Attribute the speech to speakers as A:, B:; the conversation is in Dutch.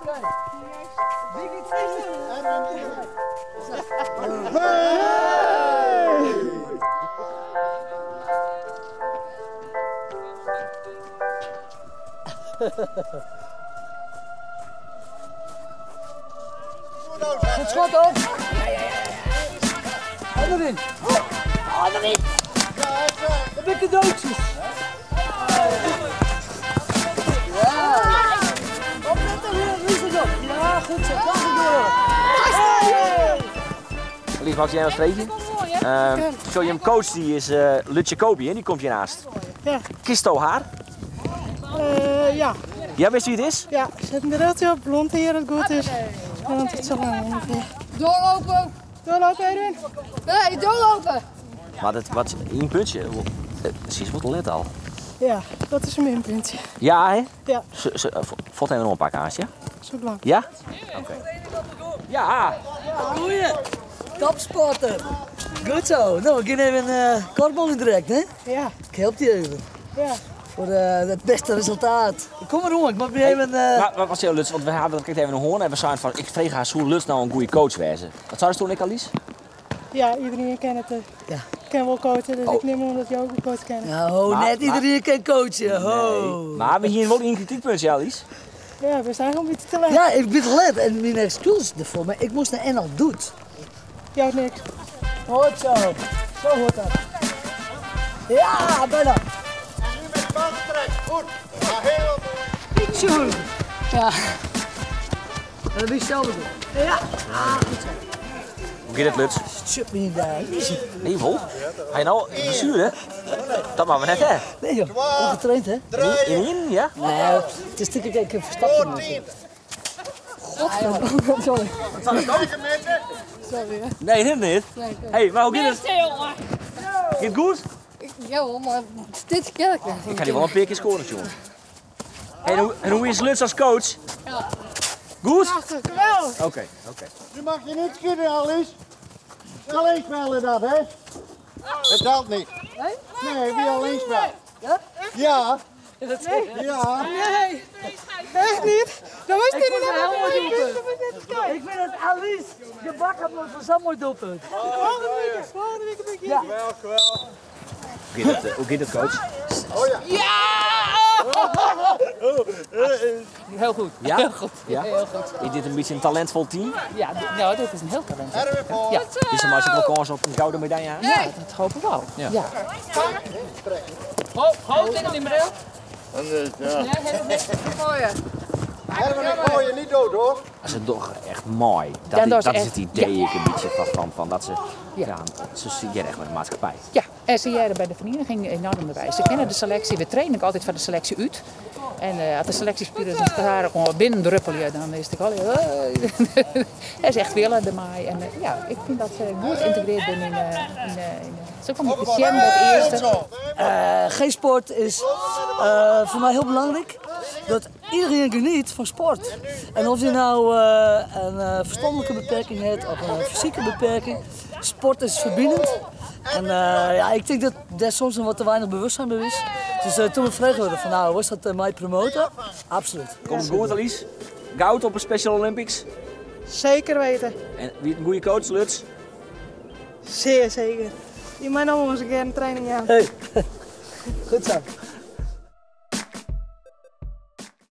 A: Wie gaat steeds
B: Het schot op. En erin. Oh, erin. Dan ben ik de doodjes. Ja. Opletten weer, rustig op. Ja, goed zo. Kan gebeuren.
C: Lies, mag jij een streepje? Zo, je coach die is Lutje Kobi, die komt hiernaast.
D: Ja.
C: Kisto haar?
D: Ja.
C: Ja, wist wie het is?
D: Ja, zet een beeldje op, blond hier dat goed is. En dan tot zo lang ongeveer.
E: Doorlopen!
D: Doorlopen, Edwin?
E: Nee, doorlopen!
C: Maar wat één puntje. Ze is wat let al.
D: Ja, dat is een minpuntje.
C: Ja, hè?
D: Ja.
C: Valt hij nog een paar kaas, ja?
D: Zo lang.
C: Ja? Oké. Ja!
B: Goeie. Topsporter. Goed zo. Nou, we gaan even een kortbal in direct, hè?
D: Ja.
B: Ik help je even.
D: Ja.
B: Voor het beste resultaat. Kom maar hoor, ik mag weer even...
C: Maar wat was jouw Luts? Want we hadden even een hoorn en we zeiden van, ik vreeg haar hoe Luts nou een goede coach wezen. Wat zou ze toen, Alice?
D: Ja, iedereen kent het.
B: Ja.
D: Ik ken wel coachen, dus ik neem aan dat je ook een coach kent.
B: Ja, ho, net iedereen kan coachen. Ho.
C: Nee. Maar we hier wel een kritiekpuntje, Alice.
D: Ja, we zijn gewoon een beetje te laat.
B: Ja, ik ben te laat en mijn excuses ervoor, maar ik moest naar NL doet.
D: Jou niks.
B: Hoort zo. Zo hoort dat. Ja, bijna.
A: Nu met de bal getrekt. Goed. Ja, heel mooi.
B: Tjoen.
E: Ja.
B: En dan ben je zelf doen. Ja. Goed zo.
C: Hoe gaat het, Luts?
B: Tjup me niet daar.
C: Nee, vol. Ga je nou blessure? Dat maken we net, hè?
B: Nee joh, ongetraind hè?
C: In, ja?
B: Nee, het is natuurlijk ik heb verstappen.
E: Sorry.
D: Sorry, hè.
C: Nee, dit niet. Hé, maar hoe gaat het?
E: jongen!
C: Gaat het goed?
E: Ja hoor, maar dit ken ik niet.
C: Ik ga die wel een paar keer scoren, jongen. Hey, en hoe is Luts als coach?
E: Ja.
C: Goed?
D: Geweldig.
C: Oké.
A: Nu mag je niet schieten, Alice. Alleen spelen dat, hè? Het telt niet. Nee, wie alleen speelt.
B: Ja?
A: Ja.
D: Nee.
A: Ja.
D: Nee. Echt niet. Dan was dit
B: vond het
D: een
B: een heel mooi
D: helemaal
B: doelpunt. Ik vind het Alice gebakken wordt voor zo'n mooi doelpunt.
D: Volgende week een beetje.
B: Ja.
C: Hoe gaat het, coach?
F: Heel goed.
C: Ja?
F: Heel goed.
C: Ja?
F: Heel goed.
C: Is dit een beetje een talentvol team?
F: Ja, nou, dit is een heel talent.
A: Erwin voor.
F: Ja.
C: Is er maar eens een kans op een gouden medaille aan?
F: Ja, dat hoop ik wel. Ja. Ho, tegen die bril.
A: Ja.
F: Ja, helemaal niks.
E: Gooien.
A: Erwin, ik gooi je niet dood, hoor.
C: Dat is toch echt mooi.
F: Ja, dat is
C: dat is
F: echt-
C: het idee ik een beetje van dat ze,
F: Ja.
C: ze zie je echt met de maatschappij.
F: Ja, en ze jaren bij de vereniging enorm bewijs. Ze kennen de selectie, we trainen ook altijd van de selectie uit. En als de selectiespelers daar gewoon binnen druppelen, dan is het al. Hij is echt willen de maai. En ja, ik vind dat ze goed geïntegreerd zijn in. Ze komen met de Sjem bij het eerste.
B: Geen sport is voor mij heel belangrijk. Dat iedereen geniet van sport. En of je nou een verstandelijke beperking hebt of een fysieke beperking. Sport is verbindend. En ja, ik denk dat daar soms nog wat te weinig bewustzijn bij is. Dus toen we vregen werden van nou, was dat mij promoten? Absoluut.
C: Komt het goed, Alice? Goud op een Special Olympics.
D: Zeker weten.
C: En wie is een goede coach, Luts?
D: Zeer zeker. Die mij nog eens een keer een training aan.
B: Hey. Goed zo.